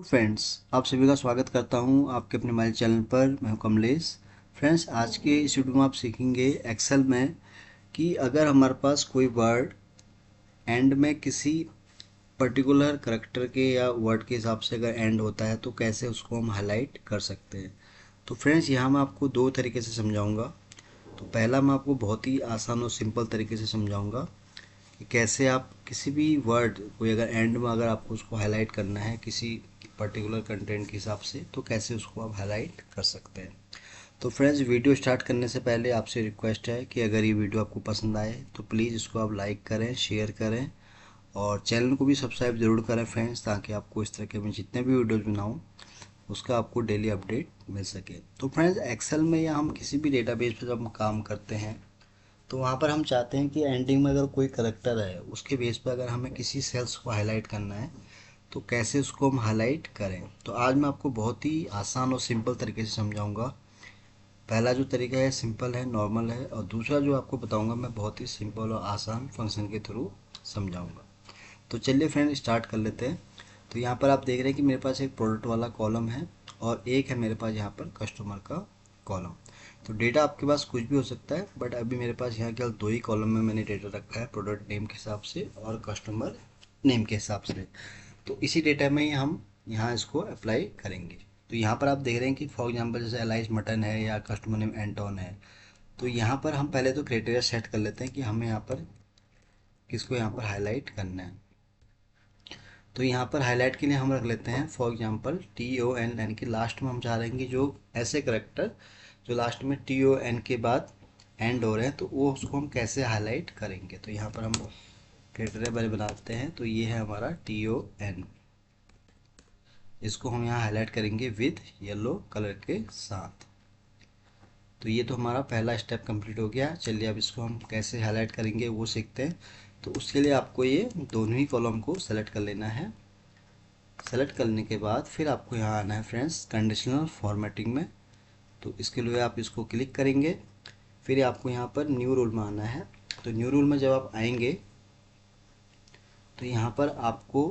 Friends, आप सभी का स्वागत करता हूं आपके अपने मोबाइल चैनल पर। मैं हूं कमलेश। फ्रेंड्स, आज के इस वीडियो में आप सीखेंगे एक्सेल में कि अगर हमारे पास कोई वर्ड एंड में किसी पर्टिकुलर करैक्टर के या वर्ड के हिसाब से अगर एंड होता है तो कैसे उसको हम हाईलाइट कर सकते हैं। तो फ्रेंड्स, यहाँ मैं आपको दो तरीके से समझाऊंगा। तो पहला मैं आपको बहुत ही आसान और सिंपल तरीके से समझाऊंगा कि कैसे आप किसी भी वर्ड कोई अगर एंड में अगर आपको उसको हाईलाइट करना है किसी पर्टिकुलर कंटेंट के हिसाब से तो कैसे उसको आप हाईलाइट कर सकते हैं। तो फ्रेंड्स, वीडियो स्टार्ट करने से पहले आपसे रिक्वेस्ट है कि अगर ये वीडियो आपको पसंद आए तो प्लीज़ इसको आप लाइक करें, शेयर करें और चैनल को भी सब्सक्राइब जरूर करें फ्रेंड्स, ताकि आपको इस तरह के मैं जितने भी वीडियोज़ बनाऊँ उसका आपको डेली अपडेट मिल सके। तो फ्रेंड्स, एक्सेल में या हम किसी भी डेटाबेस पर जब हम काम करते हैं तो वहाँ पर हम चाहते हैं कि एंडिंग में अगर कोई करेक्टर है उसके बेस पर अगर हमें किसी सेल्स को हाईलाइट करना है तो कैसे उसको हम हाईलाइट करें। तो आज मैं आपको बहुत ही आसान और सिंपल तरीके से समझाऊंगा। पहला जो तरीका है सिंपल है, नॉर्मल है, और दूसरा जो आपको बताऊंगा मैं बहुत ही सिंपल और आसान फंक्शन के थ्रू समझाऊंगा। तो चलिए फ्रेंड, स्टार्ट कर लेते हैं। तो यहाँ पर आप देख रहे हैं कि मेरे पास एक प्रोडक्ट वाला कॉलम है और एक है मेरे पास यहाँ पर कस्टमर का कॉलम। तो डेटा आपके पास कुछ भी हो सकता है, बट अभी मेरे पास यहाँ केवल दो ही कॉलम में मैंने डेटा रखा है, प्रोडक्ट नेम के हिसाब से और कस्टमर नेम के हिसाब से। तो इसी डेटा में ही हम यहाँ इसको अप्लाई करेंगे। तो यहाँ पर आप देख रहे हैं कि फॉर एग्जांपल जैसे एलाइज मटन है या कस्टमर नेम एंटोन है। तो यहाँ पर हम पहले तो क्राइटेरिया सेट कर लेते हैं कि हमें यहाँ पर किसको यहाँ पर हाईलाइट करना है। तो यहाँ पर हाईलाइट के लिए हम रख लेते हैं फॉर एग्जांपल TON, यानी कि लास्ट में हम चाह रहे हैं कि जो ऐसे करेक्टर जो लास्ट में TON के बाद एंड हो रहे हैं तो वो उसको हम कैसे हाईलाइट करेंगे। तो यहाँ पर हम क्राइटेरिया पहले बनाते हैं। तो ये है हमारा TON, इसको हम यहाँ हाईलाइट करेंगे विद येलो कलर के साथ। तो ये तो हमारा पहला स्टेप कंप्लीट हो गया। चलिए अब इसको हम कैसे हाईलाइट करेंगे वो सीखते हैं। तो उसके लिए आपको ये दोनों ही कॉलम को सेलेक्ट कर लेना है। सेलेक्ट करने के बाद फिर आपको यहाँ आना है फ्रेंड्स कंडीशनल फॉर्मेटिंग में। तो इसके लिए आप इसको क्लिक करेंगे। फिर आपको यहाँ पर न्यू रूल में आना है। तो न्यू रूल में जब आप आएंगे तो यहाँ पर आपको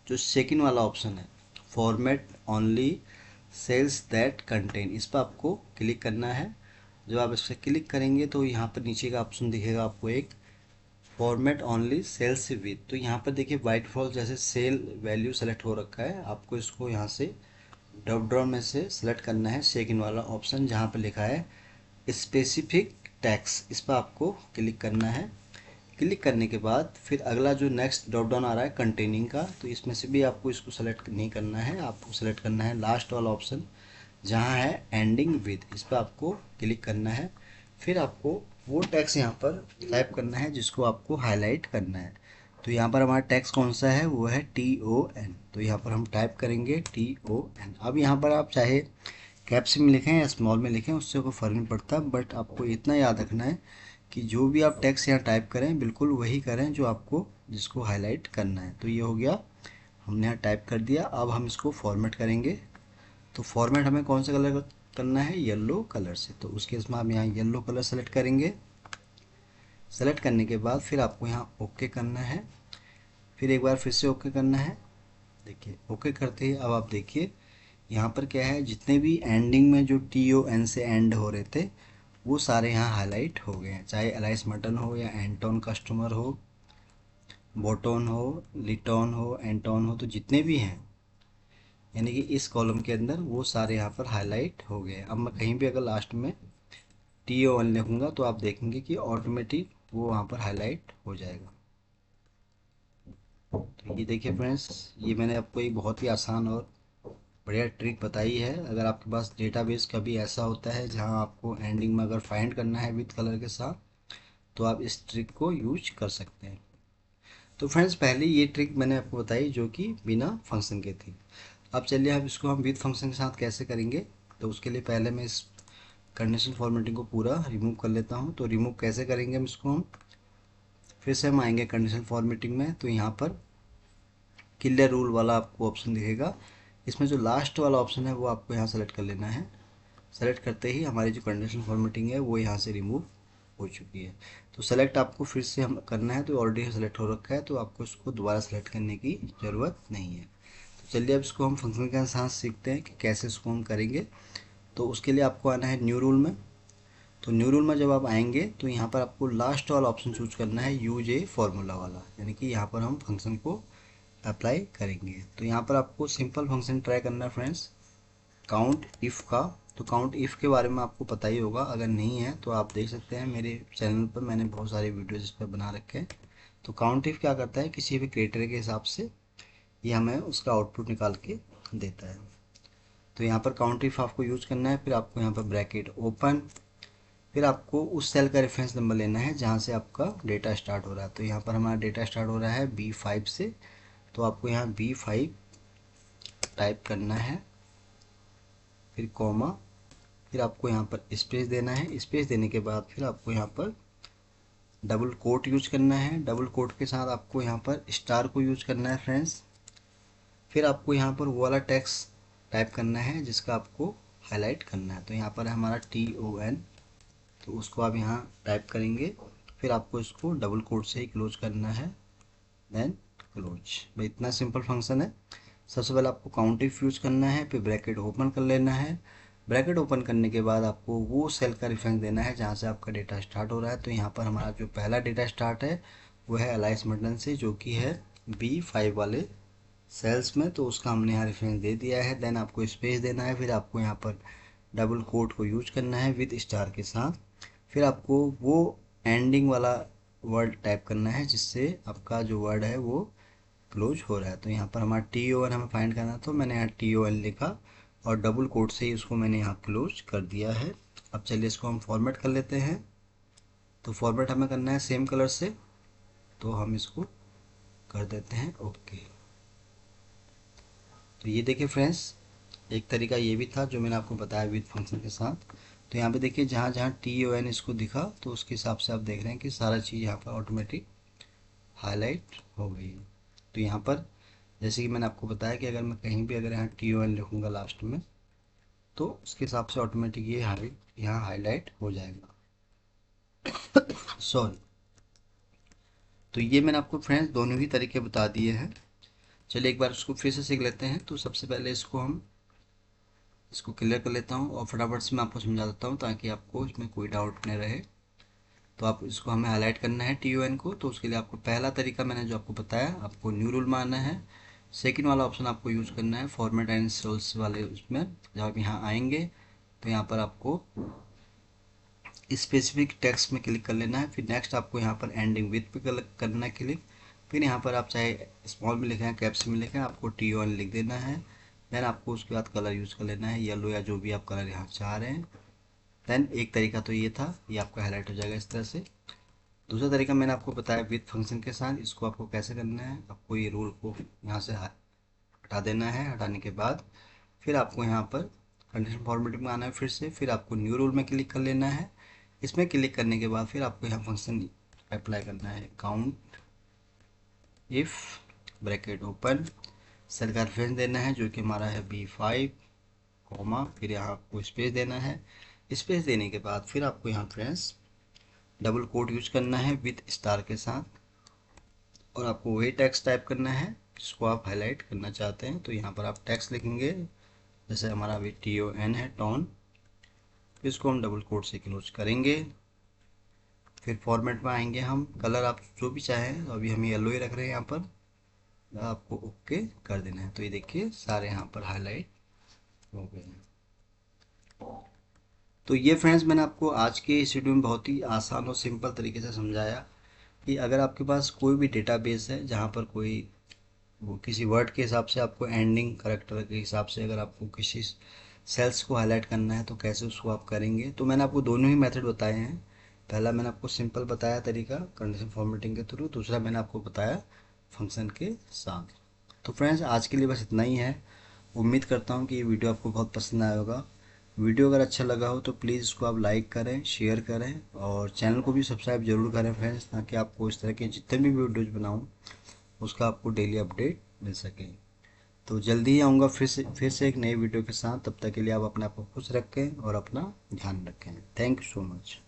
जो सेकंड वाला ऑप्शन है format only cells that contain, इस पर आपको क्लिक करना है। जब आप इस पर क्लिक करेंगे तो यहाँ पर नीचे का ऑप्शन दिखेगा आपको एक फॉर्मेट ओनली सेल्स विद। तो यहाँ पर देखिए बाय डिफॉल्ट जैसे सेल वैल्यू सेलेक्ट हो रखा है, आपको इसको यहाँ से ड्रॉप डाउन में से सेलेक्ट करना है सेकंड वाला ऑप्शन जहाँ पर लिखा है स्पेसिफिक टैक्स, इस पर आपको क्लिक करना है। क्लिक करने के बाद फिर अगला जो नेक्स्ट ड्रॉप डाउन आ रहा है कंटेनिंग का, तो इसमें से भी आपको इसको सेलेक्ट नहीं करना है, आपको सेलेक्ट करना है लास्ट वाला ऑप्शन जहाँ है एंडिंग विद, इस पर आपको क्लिक करना है। फिर आपको वो टैक्स यहाँ पर टाइप करना है जिसको आपको हाईलाइट करना है। तो यहाँ पर हमारा टैक्स कौन सा है, वो है TON। तो यहाँ पर हम टाइप करेंगे TON। अब यहाँ पर आप चाहे कैप्स में लिखें या स्मॉल में लिखें, उससे कोई फ़र्क नहीं पड़ता, बट आपको इतना याद रखना है कि जो भी आप टेक्स्ट यहाँ टाइप करें बिल्कुल वही करें जो आपको जिसको हाईलाइट करना है। तो ये हो गया, हमने यहाँ टाइप कर दिया। अब हम इसको फॉर्मेट करेंगे। तो फॉर्मेट हमें कौन सा कलर करना है, येलो कलर से। तो उसके इसमें हम यहाँ येलो कलर सेलेक्ट करेंगे। सेलेक्ट करने के बाद फिर आपको यहाँ ओके करना है। फिर एक बार फिर से ओके करना है। देखिए ओके करते ही अब आप देखिए यहाँ पर क्या है, जितने भी एंडिंग में जो TON से एंड हो रहे थे वो सारे यहाँ हाईलाइट हो गए हैं, चाहे एलाइस मटन हो या एंटोन कस्टमर हो, बोटोन हो, लिटोन हो, एंटोन हो, तो जितने भी हैं यानी कि इस कॉलम के अंदर वो सारे यहाँ पर हाईलाइट हो गए। अब मैं कहीं भी अगर लास्ट में TON लिखूँगा तो आप देखेंगे कि ऑटोमेटिक वो वहाँ पर हाईलाइट हो जाएगा। तो ये देखिए फ्रेंड्स, ये मैंने आपको एक बहुत ही आसान और बढ़िया ट्रिक बताई है। अगर आपके पास डेटाबेस कभी ऐसा होता है जहाँ आपको एंडिंग में अगर फाइंड करना है विद कलर के साथ तो आप इस ट्रिक को यूज कर सकते हैं। तो फ्रेंड्स, पहले ये ट्रिक मैंने आपको बताई जो कि बिना फंक्शन के थी। अब चलिए अब इसको हम विद फंक्शन के साथ कैसे करेंगे। तो उसके लिए पहले मैं इस कंडीशन फॉर्मेटिंग को पूरा रिमूव कर लेता हूँ। तो रिमूव कैसे करेंगे हम इसको, हम फिर से हम आएंगे कंडीशन फॉर्मेटिंग में। तो यहाँ पर क्लियर रूल वाला आपको ऑप्शन दिखेगा, इसमें जो लास्ट वाला ऑप्शन है वो आपको यहाँ सेलेक्ट कर लेना है। सेलेक्ट करते ही हमारी जो कंडीशन फॉर्मेटिंग है वो यहाँ से रिमूव हो चुकी है। तो सेलेक्ट आपको फिर से हम करना है, तो ऑलरेडी सेलेक्ट हो रखा है तो आपको इसको दोबारा सेलेक्ट करने की ज़रूरत नहीं है। चलिए अब इसको हम फंक्शन के साथ सीखते हैं कि कैसे इसको हम करेंगे। तो उसके लिए आपको आना है न्यू रूल में। तो न्यू रूल में जब आप आएंगे तो यहाँ पर आपको लास्ट वाला ऑप्शन चूज करना है, यूज ए फॉर्मूला वाला, यानी कि यहाँ पर हम फंक्शन को अप्लाई करेंगे। तो यहाँ पर आपको सिंपल फंक्शन ट्राई करना है फ्रेंड्स, काउंट इफ़ का। तो काउंट इफ़ के बारे में आपको पता ही होगा, अगर नहीं है तो आप देख सकते हैं मेरे चैनल पर, मैंने बहुत सारे वीडियोज इस पर बना रखे हैं। तो काउंट इफ़ क्या करता है, किसी भी क्राइटेरिया के हिसाब से ये हमें उसका आउटपुट निकाल के देता है। तो यहाँ पर काउंट इफ आपको यूज करना है, फिर आपको यहाँ पर ब्रैकेट ओपन, फिर आपको उस सेल का रेफरेंस नंबर लेना है जहाँ से आपका डेटा स्टार्ट हो रहा है। तो यहाँ पर हमारा डेटा स्टार्ट हो रहा है B5 से, तो आपको यहाँ B5 टाइप करना है, फिर कॉमा, फिर आपको यहाँ पर स्पेस देना है। स्पेस देने के बाद फिर आपको यहाँ पर डबल कोट यूज करना है। डबल कोट के साथ आपको यहाँ पर स्टार को यूज करना है फ्रेंड्स। फिर आपको यहाँ पर वो वाला टेक्स्ट टाइप करना है जिसका आपको हाईलाइट करना है। तो यहाँ पर है हमारा TON, तो उसको आप यहाँ टाइप करेंगे, फिर आपको इसको डबल कोट से ही क्लोज करना है, देन क्लोज। भाई इतना सिंपल फंक्शन है। सबसे पहले आपको काउंट इफ यूज करना है, फिर ब्रैकेट ओपन कर लेना है। ब्रैकेट ओपन करने के बाद आपको वो सेल का रेफरेंस देना है जहाँ से आपका डेटा स्टार्ट हो रहा है। तो यहाँ पर हमारा जो पहला डेटा स्टार्ट है वो है अलाइस मटन से, जो कि है B5 वाले सेल्स में। तो उसका हमने यहाँ रेफरेंस दे दिया है। देन आपको स्पेस देना है, फिर आपको यहाँ पर डबल कोट को यूज करना है विद स्टार के साथ। फिर आपको वो एंडिंग वाला वर्ड टाइप करना है जिससे आपका जो वर्ड है वो क्लोज हो रहा है। तो यहाँ पर हमारा TON हमें फाइंड करना, तो मैंने यहाँ TON लिखा और डबल कोट से ही उसको मैंने यहाँ क्लोज कर दिया है। अब चलिए इसको हम फॉर्मेट कर लेते हैं। तो फॉर्मेट हमें करना है सेम कलर से, तो हम इसको कर देते हैं ओके। तो ये देखिए फ्रेंड्स, एक तरीका ये भी था जो मैंने आपको बताया विद फंक्शन के साथ। तो यहाँ पे देखिए जहाँ जहाँ TON इसको दिखा तो उसके हिसाब से आप देख रहे हैं कि सारा चीज़ यहाँ पर ऑटोमेटिक हाईलाइट हो गई है। तो यहाँ पर जैसे कि मैंने आपको बताया कि अगर मैं कहीं भी अगर यहाँ TON लिखूँगा लास्ट में तो उसके हिसाब से ऑटोमेटिक ये यहाँ हाईलाइट हो जाएगा। सॉरी। तो ये मैंने आपको फ्रेंड्स दोनों ही तरीके बता दिए हैं। चलिए एक बार उसको फिर से सीख लेते हैं। तो सबसे पहले इसको क्लियर कर लेता हूँ और फटाफट से मैं आपको समझा देता हूँ ताकि आपको इसमें कोई डाउट नहीं रहे। तो आप इसको हमें हाईलाइट करना है TON को। तो उसके लिए आपको पहला तरीका मैंने जो आपको बताया, आपको न्यू रूल में आना है। सेकंड वाला ऑप्शन आपको यूज़ करना है फॉर्मेट एंड सेल्स वाले, उसमें जब आप यहाँ आएंगे तो यहाँ पर आपको स्पेसिफिक टेक्स्ट में क्लिक कर लेना है। फिर नेक्स्ट आपको यहाँ पर एंडिंग विथ पे करना है क्लिक। फिर यहाँ पर आप चाहे स्मॉल में लिखें कैप्स में लिखें, आपको TON लिख देना है। देन आपको उसके बाद कलर यूज़ कर लेना है, येलो या जो भी आप कलर यहाँ चाह रहे हैं। देन एक तरीका तो ये था, ये आपका हाईलाइट हो जाएगा इस तरह से। दूसरा तरीका मैंने आपको बताया विथ फंक्शन के साथ, इसको आपको कैसे करना है। आपको ये रूल को यहाँ से हटा देना है। हटाने के बाद फिर आपको यहाँ पर कंडीशन फॉर्मेटिंग में आना है फिर से। फिर आपको न्यू रूल में क्लिक कर लेना है। इसमें क्लिक करने के बाद फिर आपको यहाँ फंक्शन अप्लाई करना है, count if bracket open, cell का रेफरेंस देना है जो कि हमारा है B5 कॉमा, फिर यहाँ आपको स्पेस देना है। स्पेस देने के बाद फिर आपको यहाँ फ्रेंड्स डबल कोट यूज करना है विथ स्टार के साथ, और आपको वही टेक्स्ट टाइप करना है जिसको आप हाईलाइट करना चाहते हैं। तो यहाँ पर आप टेक्स्ट लिखेंगे, जैसे हमारा अभी TON है टॉन, इसको हम डबल कोट से क्लोज करेंगे। फिर फॉर्मेट में आएंगे हम, कलर आप जो भी चाहें, तो अभी हम येलो ही रख रहे हैं यहाँ पर, आपको ओके कर देना है। तो ये देखिए सारे यहाँ पर हाईलाइट हो गए हैं। तो ये फ्रेंड्स मैंने आपको आज के इस वीडियो में बहुत ही आसान और सिंपल तरीके से समझाया कि अगर आपके पास कोई भी डेटाबेस है जहाँ पर कोई वो किसी वर्ड के हिसाब से आपको एंडिंग करेक्टर के हिसाब से अगर आपको किसी सेल्स को हाईलाइट करना है तो कैसे उसको आप करेंगे। तो मैंने आपको दोनों ही मेथड बताए हैं। पहला मैंने आपको सिंपल बताया तरीका कंडीशन फॉर्मेटिंग के थ्रू, दूसरा मैंने आपको बताया फंक्शन के साथ। तो फ्रेंड्स आज के लिए बस इतना ही है। उम्मीद करता हूँ कि ये वीडियो आपको बहुत पसंद आया होगा। वीडियो अगर अच्छा लगा हो तो प्लीज़ इसको आप लाइक करें, शेयर करें और चैनल को भी सब्सक्राइब जरूर करें फ्रेंड्स, ताकि आपको इस तरह के जितने भी वीडियोज़ बनाऊँ उसका आपको डेली अपडेट मिल सके। तो जल्दी ही आऊँगा फिर से एक नई वीडियो के साथ। तब तक के लिए आप अपने आप को खुश रखें और अपना ध्यान रखें। Thank you so much.